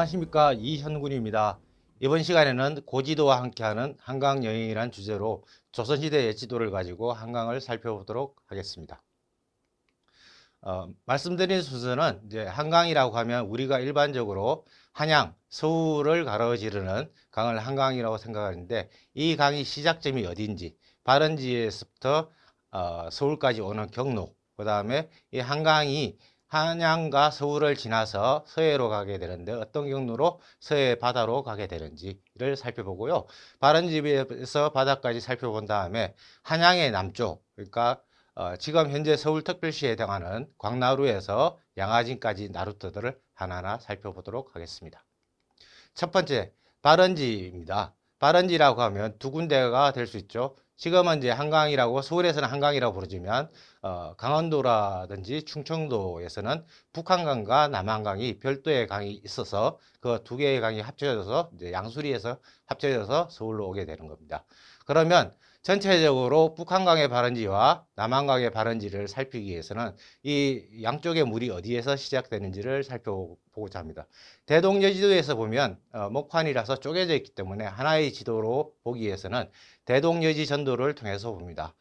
안녕하십니까, 이현군입니다. 이번 시간에는 고지도와 함께하는 한강 여행이란 주제로 조선시대의 지도를 가지고 한강을 살펴보도록 하겠습니다. 말씀드린 순서는 이제 한강이라고 하면 우리가 일반적으로 한양, 서울을 가로지르는 강을 한강이라고 생각하는데, 이 강이 시작점이 어딘지, 발원지에서부터 서울까지 오는 경로, 그 다음에 이 한강이 한양과 서울을 지나서 서해로 가게 되는데 어떤 경로로 서해 바다로 가게 되는지를 살펴보고요. 발원지에서 바다까지 살펴본 다음에 한양의 남쪽, 그러니까 지금 현재 서울특별시에 해당하는 광나루에서 양화진까지 나루터들을 하나하나 살펴보도록 하겠습니다. 첫 번째, 발원지입니다. 발원지라고 하면 두 군데가 될 수 있죠. 지금은 이제 한강이라고, 서울에서는 한강이라고 부르지만 강원도라든지 충청도에서는 북한강과 남한강이 별도의 강이 있어서 그 두 개의 강이 합쳐져서 이제 양수리에서 합쳐져서 서울로 오게 되는 겁니다. 그러면 전체적으로 북한강의 발원지와 남한강의 발원지를 살피기 위해서는 이 양쪽의 물이 어디에서 시작되는지를 살펴보고자 합니다. 대동여지도에서 보면 목판이라서 쪼개져 있기 때문에 하나의 지도로 보기 위해서는 대동여지 전도를 통해서 봅니다.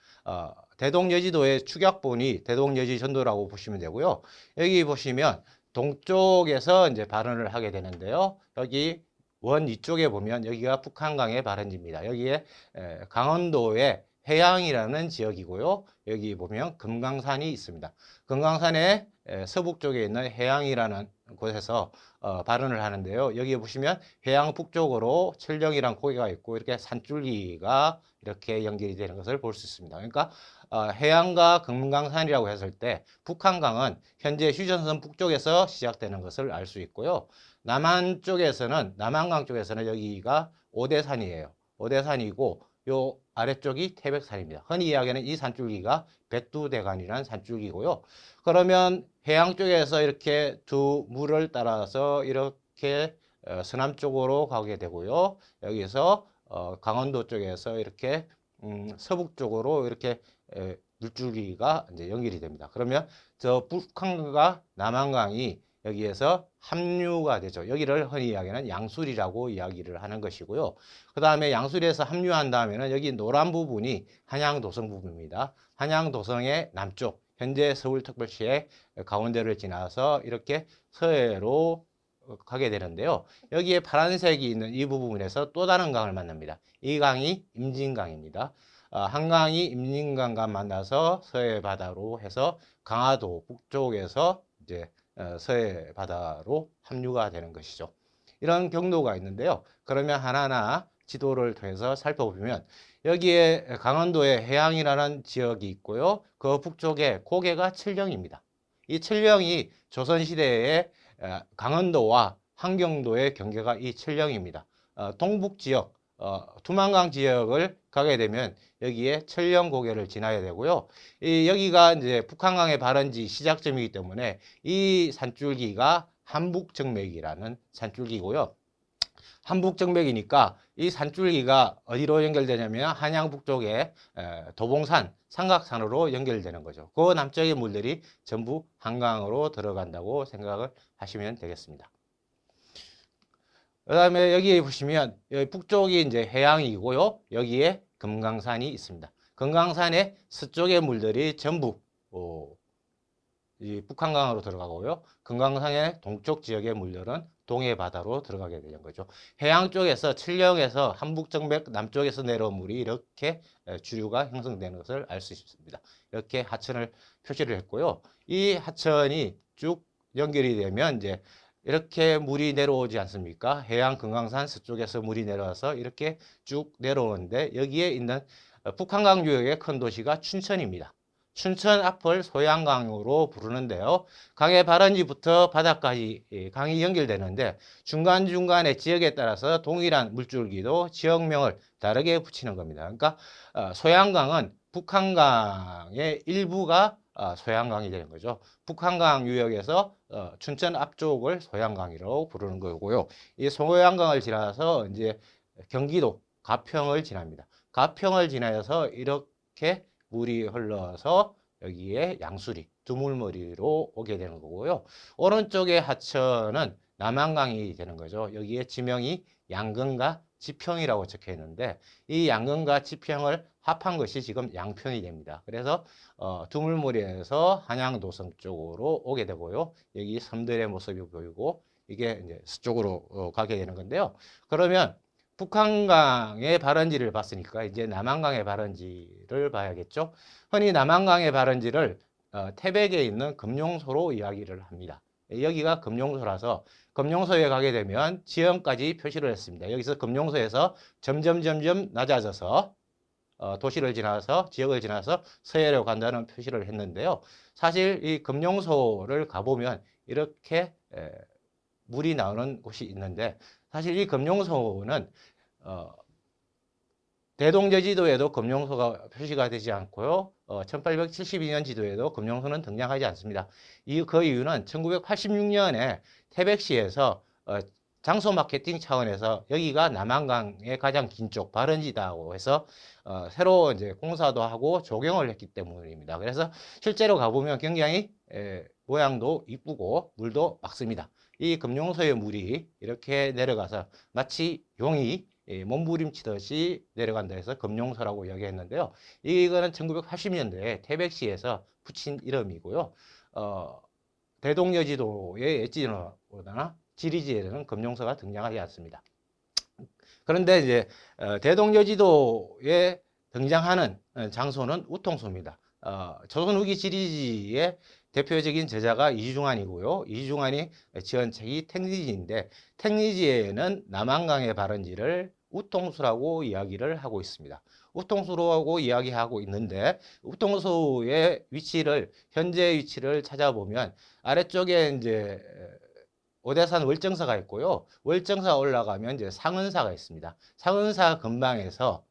대동여지도의 축약본이 대동여지 전도라고 보시면 되고요. 여기 보시면 동쪽에서 이제 발원을 하게 되는데요. 여기 원 이쪽에 보면 여기가 북한강의 발원지입니다. 여기에 강원도의 해양이라는 지역이고요. 여기 보면 금강산이 있습니다. 금강산의 서북쪽에 있는 해양이라는 곳에서 발원을 하는데요. 여기 보시면 해양 북쪽으로 철령이란 고개가 있고 이렇게 산줄기가 이렇게 연결이 되는 것을 볼 수 있습니다. 그러니까 해양과 금강산이라고 했을 때 북한강은 현재 휴전선 북쪽에서 시작되는 것을 알 수 있고요. 남한 쪽에서는, 남한강 쪽에서는 여기가 오대산이에요. 오대산이고 요 아래쪽이 태백산입니다. 흔히 이야기하는 이 산줄기가 백두대간이라는 산줄기고요. 그러면 해양 쪽에서 이렇게 두 물을 따라서 이렇게 서남쪽으로 가게 되고요. 여기서 강원도 쪽에서 이렇게 서북쪽으로 이렇게 물줄기가 이제 연결이 됩니다. 그러면 저 북한강과 남한강이 여기에서 합류가 되죠. 여기를 흔히 이야기하는 양수리라고 이야기를 하는 것이고요. 그 다음에 양수리에서 합류한 다음에는 여기 노란 부분이 한양도성 부분입니다. 한양도성의 남쪽, 현재 서울특별시의 가운데를 지나서 이렇게 서해로 가게 되는데요. 여기에 파란색이 있는 이 부분에서 또 다른 강을 만납니다. 이 강이 임진강입니다. 한강이 임진강과 만나서 서해 바다로 해서 강화도 북쪽에서 이제 서해 바다로 합류가 되는 것이죠. 이런 경로가 있는데요. 그러면 하나하나 지도를 통해서 살펴보면 여기에 강원도의 해양이라는 지역이 있고요. 그 북쪽에 고개가 칠령입니다. 이 칠령이 조선시대의 강원도와 함경도의 경계가 이 칠령입니다. 동북 지역, 두만강 지역을 가게 되면 여기에 칠령 고개를 지나야 되고요. 여기가 이제 북한강의 발원지 시작점이기 때문에 이 산줄기가 한북정맥이라는 산줄기고요. 한북정맥이니까 이 산줄기가 어디로 연결되냐면 한양 북쪽에 도봉산, 삼각산으로 연결되는 거죠. 그 남쪽의 물들이 전부 한강으로 들어간다고 생각을 하시면 되겠습니다. 그 다음에 여기 보시면 여기 북쪽이 이제 해양이고요. 여기에 금강산이 있습니다. 금강산의 서쪽의 물들이 전부 이 북한강으로 들어가고요. 금강산의 동쪽 지역의 물들은 동해 바다로 들어가게 되는 거죠. 해양 쪽에서 칠령에서 한북정맥 남쪽에서 내려온 물이 이렇게 주류가 형성되는 것을 알 수 있습니다. 이렇게 하천을 표시를 했고요. 이 하천이 쭉 연결이 되면 이제 이렇게 물이 내려오지 않습니까? 해양 금강산 서쪽에서 물이 내려와서 이렇게 쭉 내려오는데 여기에 있는 북한강 유역의 큰 도시가 춘천입니다. 춘천 앞을 소양강으로 부르는데요. 강의 발원지부터 바다까지 강이 연결되는데 중간중간의 지역에 따라서 동일한 물줄기도 지역명을 다르게 붙이는 겁니다. 그러니까 소양강은 북한강의 일부가 소양강이 되는 거죠. 북한강 유역에서 춘천 앞쪽을 소양강이라고 부르는 거고요. 이 소양강을 지나서 이제 경기도 가평을 지납니다. 가평을 지나서 이렇게 물이 흘러서 여기에 양수리, 두물머리로 오게 되는 거고요. 오른쪽의 하천은 남한강이 되는 거죠. 여기에 지명이 양근과 지평이라고 적혀 있는데 이 양근과 지평을 합한 것이 지금 양평이 됩니다. 그래서 두물머리에서 한양 도성 쪽으로 오게 되고요. 여기 섬들의 모습이 보이고 이게 이제 서쪽으로 가게 되는 건데요. 그러면 북한강의 발원지를 봤으니까 이제 남한강의 발원지를 봐야겠죠. 흔히 남한강의 발원지를 태백에 있는 금룡소로 이야기를 합니다. 여기가 금룡소라서 금룡소에 가게 되면 지형까지 표시를 했습니다. 여기서 금룡소에서 점점 낮아져서 도시를 지나서 지역을 지나서 서해로 간다는 표시를 했는데요. 사실 이 금룡소를 가보면 이렇게 물이 나오는 곳이 있는데 사실 이 금룡소는 대동제지도에도 금룡소가 표시가 되지 않고요. 1872년 지도에도 금룡소는 등장하지 않습니다. 그 이유는 1986년에 태백시에서 장소 마케팅 차원에서 여기가 남한강의 가장 긴 쪽 발원지다고 해서 새로 이제 공사도 하고 조경을 했기 때문입니다. 그래서 실제로 가보면 굉장히 모양도 이쁘고 물도 맑습니다. 이 금룡소의 물이 이렇게 내려가서 마치 용이 몸부림치듯이 내려간다 해서 금룡소라고 이야기했는데요. 이거는 1980년대에 태백시에서 붙인 이름이고요. 대동여지도의 엣지보다나 지리지에는 금룡소가 등장하지 않습니다. 그런데 이제 대동여지도에 등장하는 장소는 우통소입니다. 조선 후기 지리지의 대표적인 저자가 이주중환이고요. 이주중환이 지은 책이 택리지인데 택리지에는 남한강의 발원지를 우통수라고 이야기를 하고 있습니다. 우통수라고 이야기하고 있는데 우통수의 위치를 현재 위치를 찾아보면 아래쪽에 이제 오대산 월정사가 있고요. 월정사 올라가면 이제 상은사가 있습니다. 상은사 근방에서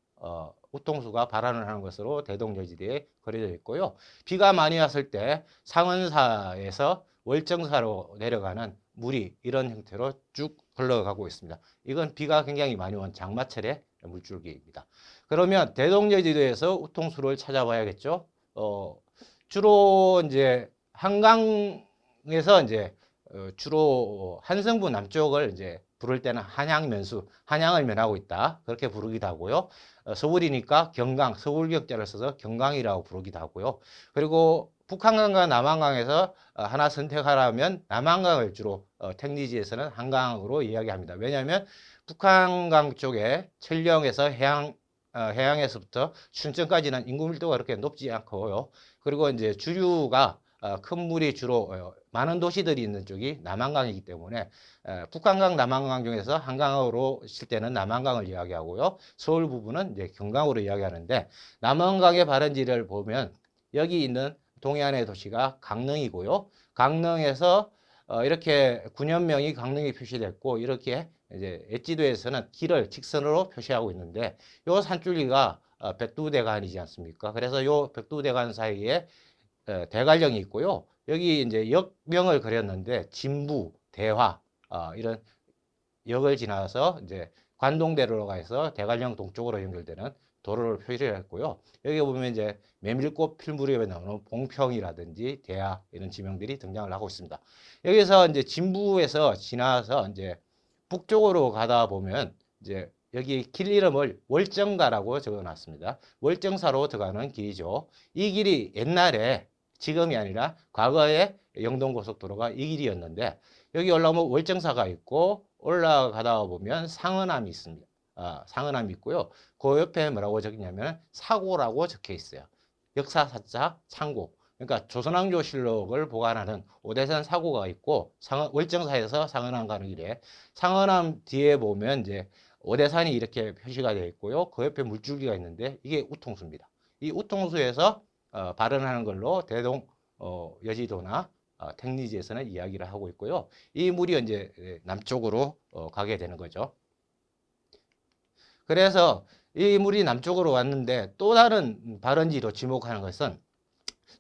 우통수가 발원을 하는 것으로 대동여지대에 그려져 있고요. 비가 많이 왔을 때 상은사에서 월정사로 내려가는 물이 이런 형태로 쭉 흘러가고 있습니다. 이건 비가 굉장히 많이 온 장마철의 물줄기입니다. 그러면 대동여지도에서 우통수를 찾아봐야겠죠. 주로 이제 한강에서 이제 주로 한성부 남쪽을 이제 부를 때는 한양면수, 한양을 면하고 있다. 그렇게 부르기도 하고요. 서울이니까 경강, 서울격자를 써서 경강이라고 부르기도 하고요. 그리고 북한강과 남한강에서 하나 선택하라면 남한강을 주로 택리지에서는 한강으로 이야기합니다. 왜냐하면 북한강 쪽에 천령에서 해양에서부터 춘천까지는 인구 밀도가 그렇게 높지 않고요. 그리고 이제 주류가 큰 물이 주로 많은 도시들이 있는 쪽이 남한강이기 때문에 북한강, 남한강 중에서 한강으로 칠 때는 남한강을 이야기하고요. 서울 부분은 이제 경강으로 이야기하는데 남한강의 발원지를 보면 여기 있는 동해안의 도시가 강릉이고요. 강릉에서 이렇게 군현명이 강릉이 표시됐고 이렇게 이제 엣지도에서는 길을 직선으로 표시하고 있는데 요 산줄기가 백두대간이지 않습니까? 그래서 요 백두대간 사이에 대관령이 있고요. 여기 이제 역명을 그렸는데 진부, 대화 이런 역을 지나서 이제 관동대로로 가서 대관령 동쪽으로 연결되는 도로를 표시를 했고요. 여기 보면 이제 메밀꽃 필 무렵에 나오는 봉평이라든지 대하 이런 지명들이 등장을 하고 있습니다. 여기서 이제 진부에서 지나서 이제 북쪽으로 가다 보면 이제 여기 길 이름을 월정가라고 적어놨습니다. 월정사로 들어가는 길이죠. 이 길이 옛날에 지금이 아니라 과거에 영동고속도로가 이 길이었는데 여기 올라오면 월정사가 있고 올라가다 보면 상은암이 있습니다. 상은암이 있고요. 그 옆에 뭐라고 적냐면 사고라고 적혀 있어요. 역사사자 창고. 그러니까 조선왕조실록을 보관하는 오대산 사고가 있고 월정사에서 상은암 가는 길에 상은암 뒤에 보면 이제 오대산이 이렇게 표시가 되어 있고요. 그 옆에 물줄기가 있는데 이게 우통수입니다. 이 우통수에서 발원하는 걸로 대동 여지도나 택리지에서는 이야기를 하고 있고요. 이 물이 이제 남쪽으로 가게 되는 거죠. 그래서 이 물이 남쪽으로 왔는데 또 다른 발원지로 지목하는 것은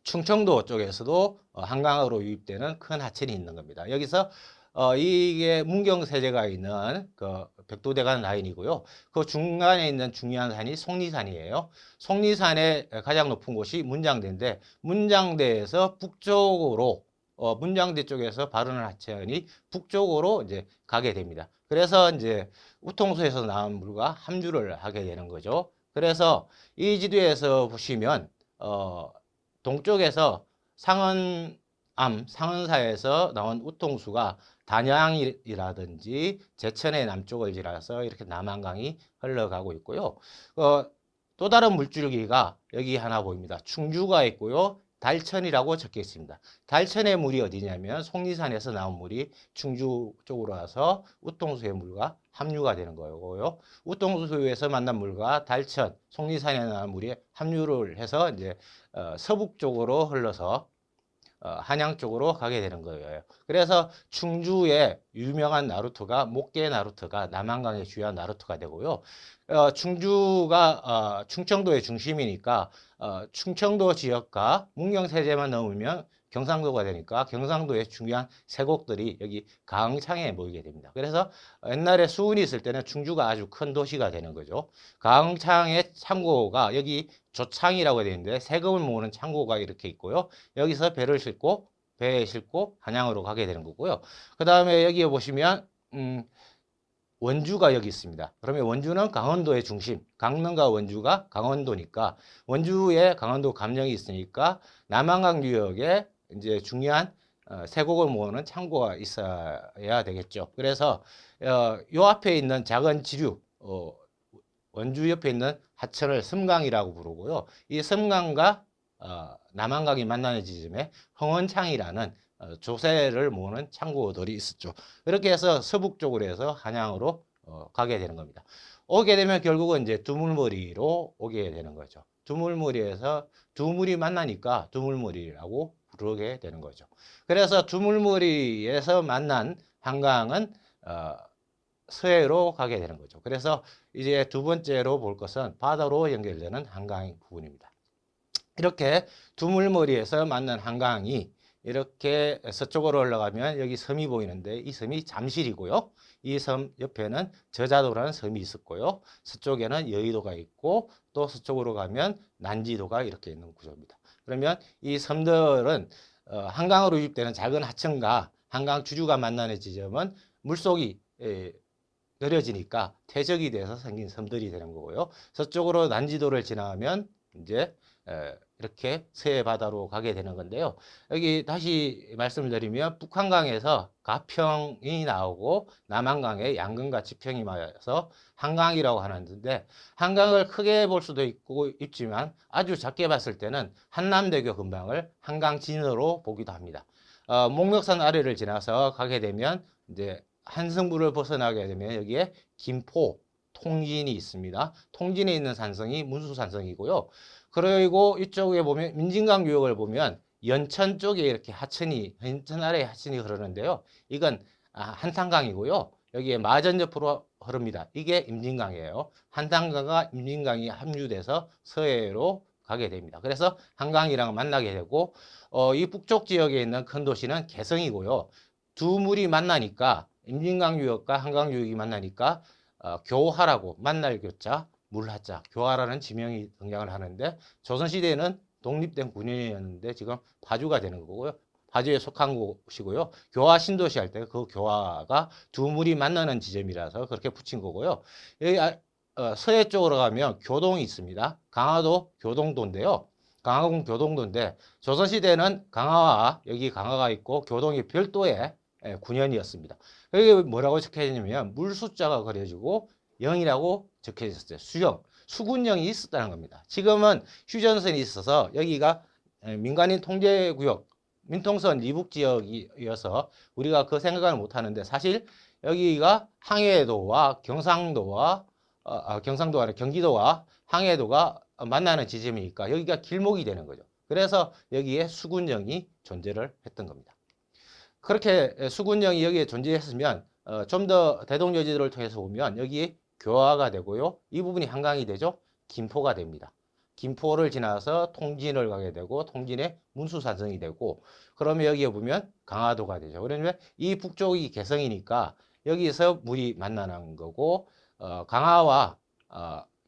충청도 쪽에서도 한강으로 유입되는 큰 하천이 있는 겁니다. 여기서 이게 문경세제가 있는 그 백두대간 라인이고요. 그 중간에 있는 중요한 산이 속리산이에요. 속리산의 가장 높은 곳이 문장대인데 문장대에서 북쪽으로 문장대 쪽에서 바르는 하천이 북쪽으로 이제 가게 됩니다. 그래서 이제 우통수에서 나온 물과 합류를 하게 되는 거죠. 그래서 이 지도에서 보시면 동쪽에서 상원사에서 나온 우통수가 단양이라든지 제천의 남쪽을 지나서 이렇게 남한강이 흘러가고 있고요. 또 다른 물줄기가 여기 하나 보입니다. 충주가 있고요. 달천이라고 적혀 있습니다. 달천의 물이 어디냐면 속리산에서 나온 물이 충주 쪽으로 와서 우통수의 물과 합류가 되는 거고요. 우통수에서 만난 물과 달천, 속리산에 나온 물이 합류를 해서 이제 서북 쪽으로 흘러서 한양 쪽으로 가게 되는 거예요. 그래서 충주의 유명한 나루트가 목계 나루트가 남한강의 주요한 나루트가 되고요. 충주가 충청도의 중심이니까 충청도 지역과 문경세제만 넘으면 경상도가 되니까 경상도의 중요한 세곡들이 여기 가흥창에 모이게 됩니다. 그래서 옛날에 수운이 있을 때는 충주가 아주 큰 도시가 되는 거죠. 가흥창의 창고가 여기 조창이라고 되어 있는데 세금을 모으는 창고가 이렇게 있고요. 여기서 배를 싣고 배에 싣고 한양으로 가게 되는 거고요. 그 다음에 여기에 보시면 원주가 여기 있습니다. 그러면 원주는 강원도의 중심, 강릉과 원주가 강원도니까 원주에 강원도 감령이 있으니까 남한강 유역에 이제 중요한 세곡을 모으는 창고가 있어야 되겠죠. 그래서 요 앞에 있는 작은 지류, 원주 옆에 있는 하천을 섬강이라고 부르고요. 이 섬강과 남한강이 만나는 지점에 흥원창이라는 조세를 모으는 창고들이 있었죠. 이렇게 해서 서북 쪽으로 해서 한양으로 가게 되는 겁니다. 오게 되면 결국은 이제 두물머리로 오게 되는 거죠. 두물머리에서 두물이 만나니까 두물머리라고 부르게 되는 거죠. 그래서 두물머리에서 만난 한강은 서해로 가게 되는 거죠. 그래서 이제 두 번째로 볼 것은 바다로 연결되는 한강 부분입니다. 이렇게 두물머리에서 만난 한강이 이렇게 서쪽으로 올라가면 여기 섬이 보이는데 이 섬이 잠실이고요. 이 섬 옆에는 저자도라는 섬이 있었고요. 서쪽에는 여의도가 있고 또 서쪽으로 가면 난지도가 이렇게 있는 구조입니다. 그러면 이 섬들은 한강으로 유입되는 작은 하천과 한강 주류가 만나는 지점은 물속이 느려지니까 퇴적이 돼서 생긴 섬들이 되는 거고요. 서쪽으로 난지도를 지나면 이제 이렇게 서해 바다로 가게 되는 건데요. 여기 다시 말씀을 드리면 북한강에서 가평이 나오고 남한강에 양근과 지평이 맞아서 한강이라고 하는데 한강을 크게 볼 수도 있지만 아주 작게 봤을 때는 한남대교 근방을 한강진으로 보기도 합니다. 목멱산 아래를 지나서 가게 되면 이제 한성부를 벗어나게 되면 여기에 김포, 통진이 있습니다. 통진에 있는 산성이 문수산성이고요. 그리고 이쪽에 보면 민진강 유역을 보면 연천 쪽에 이렇게 하천이 연천 아래에 하천이 흐르는데요. 이건 한탄강이고요. 여기에 마전 옆으로 흐릅니다. 이게 임진강이에요. 한탄강과 임진강이 합류돼서 서해로 가게 됩니다. 그래서 한강이랑 만나게 되고 이 북쪽 지역에 있는 큰 도시는 개성이고요. 두 물이 만나니까 임진강 유역과 한강 유역이 만나니까 교화라고 만날 교자 물하자 교화라는 지명이 등장을 하는데 조선시대에는 독립된 군인이었는데 지금 파주가 되는 거고요. 파주에 속한 곳이고요. 교화 신도시 할 때 그 교화가 두 물이 만나는 지점이라서 그렇게 붙인 거고요. 여기 서해 쪽으로 가면 교동이 있습니다. 강화도 교동도인데요. 강화군 교동도인데 조선시대는 강화와 여기 강화가 있고 교동이 별도의 군현이었습니다. 여기 뭐라고 적혀 있냐면 물숫자가 그려지고 영이라고 적혀 있었어요. 수영, 수군영이 있었다는 겁니다. 지금은 휴전선이 있어서 여기가 민간인 통제구역, 민통선 이북 지역이어서 우리가 그 생각을 못 하는데 사실 여기가 항해도와 경상도와 경상도 아니라 경기도와 항해도가 만나는 지점이니까 여기가 길목이 되는 거죠. 그래서 여기에 수군영이 존재를 했던 겁니다. 그렇게 수군영이 여기에 존재했으면 좀 더 대동여지도를 통해서 보면 여기 교화가 되고요. 이 부분이 한강이 되죠. 김포가 됩니다. 김포를 지나서 통진을 가게 되고 통진에 문수산성이 되고 그러면 여기에 보면 강화도가 되죠. 그러면 이 북쪽이 개성이니까 여기서 물이 만나는 거고 강화와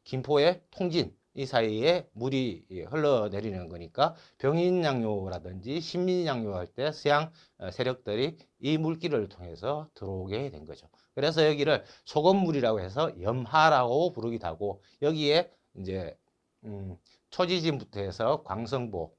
김포의 통진 이 사이에 물이 흘러내리는 거니까 병인양요라든지 신민양요 할 때 서양 세력들이 이 물길을 통해서 들어오게 된 거죠. 그래서 여기를 소금물이라고 해서 염하라고 부르기도 하고, 여기에 이제 초지진부터 해서 광성보,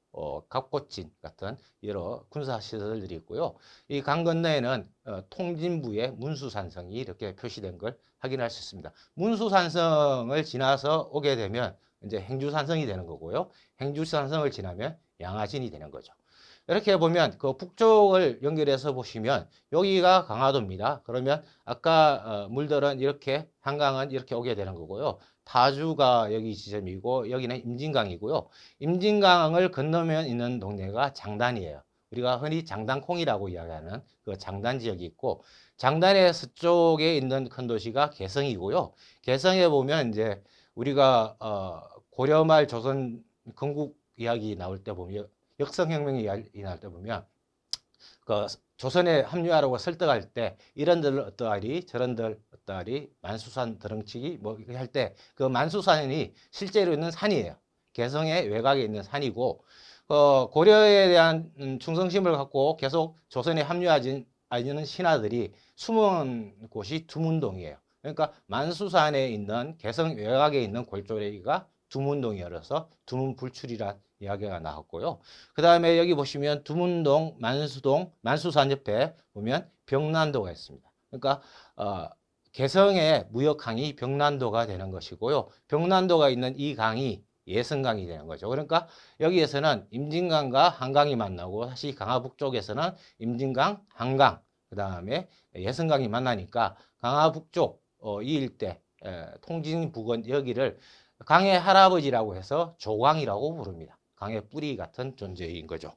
갑곶진 같은 여러 군사시설들이 있고요. 이 강 건너에는 통진부의 문수산성이 이렇게 표시된 걸 확인할 수 있습니다. 문수산성을 지나서 오게 되면 이제 행주산성이 되는 거고요. 행주산성을 지나면 양화진이 되는 거죠. 이렇게 보면 그 북쪽을 연결해서 보시면 여기가 강화도입니다. 그러면 아까 물들은 이렇게, 한강은 이렇게 오게 되는 거고요. 타주가 여기 지점이고 여기는 임진강이고요. 임진강을 건너면 있는 동네가 장단이에요. 우리가 흔히 장단콩이라고 이야기하는 그 장단 지역이 있고, 장단의 서쪽에 있는 큰 도시가 개성이고요. 개성에 보면 이제 우리가 고려 말 조선 건국 이야기 나올 때 보면, 역성혁명 이야기 나올 때 보면 그 조선에 합류하라고 설득할 때 이런들 어떠하리 저런들 어떠하리 만수산 드렁치기 뭐 할 때 그 만수산이 실제로 있는 산이에요. 개성의 외곽에 있는 산이고, 고려에 대한 충성심을 갖고 계속 조선에 합류하지 않는 신하들이 숨은 곳이 두문동이에요. 그러니까 만수산에 있는 개성 외곽에 있는 골조리가 두문동이어서 두문불출이란 이야기가 나왔고요. 그 다음에 여기 보시면 두문동, 만수동, 만수산 옆에 보면 병난도가 있습니다. 그러니까 개성의 무역항이 병난도가 되는 것이고요. 병난도가 있는 이 강이 예성강이 되는 거죠. 그러니까 여기에서는 임진강과 한강이 만나고, 다시 강화북쪽에서는 임진강, 한강, 그 다음에 예성강이 만나니까 강화북쪽 이 일대 통진 부근 여기를 강의 할아버지라고 해서 조광이라고 부릅니다. 강의 뿌리 같은 존재인 거죠.